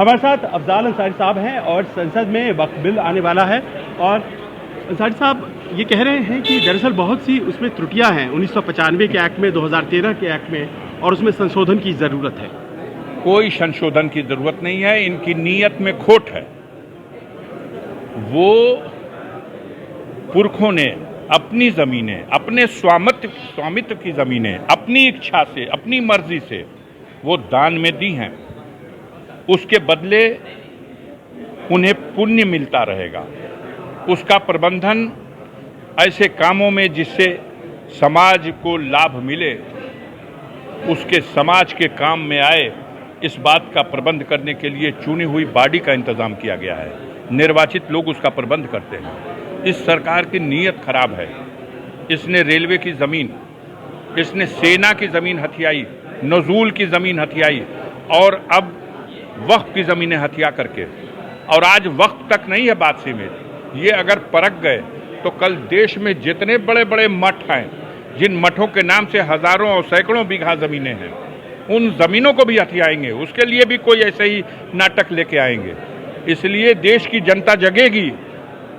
हमारे साथ अफजाल अंसारी साहब हैं और संसद में वक्फ बिल आने वाला है। और अंसारी साहब ये कह रहे हैं कि दरअसल बहुत सी उसमें त्रुटियां हैं 1995 के एक्ट में, 2013 के एक्ट में, और उसमें संशोधन की ज़रूरत है। कोई संशोधन की जरूरत नहीं है, इनकी नीयत में खोट है। वो पुरखों ने अपनी ज़मीनें, अपने स्वामित्व की ज़मीनें अपनी इच्छा से, अपनी मर्जी से वो दान में दी हैं। उसके बदले उन्हें पुण्य मिलता रहेगा। उसका प्रबंधन ऐसे कामों में जिससे समाज को लाभ मिले, उसके समाज के काम में आए, इस बात का प्रबंध करने के लिए चुनी हुई बॉडी का इंतजाम किया गया है। निर्वाचित लोग उसका प्रबंध करते हैं। इस सरकार की नीयत खराब है। इसने रेलवे की ज़मीन, इसने सेना की ज़मीन हथियाई, नजूल की ज़मीन हथियाई और अब वक्फ की ज़मीनें हथिया करके, और आज वक्त तक नहीं है बात सीमित। ये अगर परख गए तो कल देश में जितने बड़े बड़े मठ हैं, जिन मठों के नाम से हजारों और सैकड़ों बीघा ज़मीनें हैं, उन ज़मीनों को भी हथियाएंगे। उसके लिए भी कोई ऐसे ही नाटक लेके आएंगे। इसलिए देश की जनता जगेगी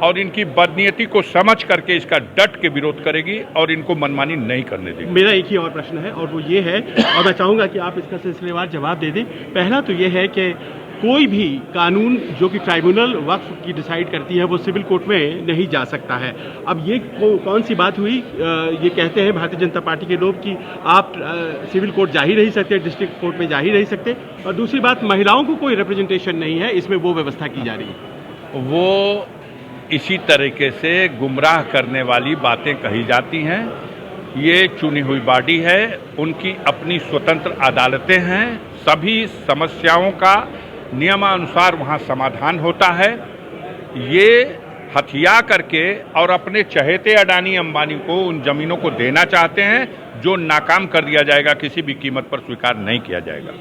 और इनकी बदनीयती को समझ करके इसका डट के विरोध करेगी और इनको मनमानी नहीं करने देगी। मेरा एक ही और प्रश्न है और वो ये है, और मैं चाहूँगा कि आप इसका सिलसिलेवार जवाब दे दें। पहला तो ये है कि कोई भी कानून जो कि ट्राइब्यूनल वक्फ की डिसाइड करती है वो सिविल कोर्ट में नहीं जा सकता है। अब ये कौन सी बात हुई? ये कहते हैं भारतीय जनता पार्टी के लोग कि आप सिविल कोर्ट जा ही नहीं सकते, डिस्ट्रिक्ट कोर्ट में जा ही नहीं सकते। और दूसरी बात, महिलाओं को कोई रिप्रेजेंटेशन नहीं है, इसमें वो व्यवस्था की जा रही है। वो इसी तरीके से गुमराह करने वाली बातें कही जाती हैं। ये चुनी हुई बॉडी है, उनकी अपनी स्वतंत्र अदालतें हैं। सभी समस्याओं का नियमानुसार वहाँ समाधान होता है। ये हथिया करके और अपने चहेते अडानी अंबानी को उन जमीनों को देना चाहते हैं, जो नाकाम कर दिया जाएगा, किसी भी कीमत पर स्वीकार नहीं किया जाएगा।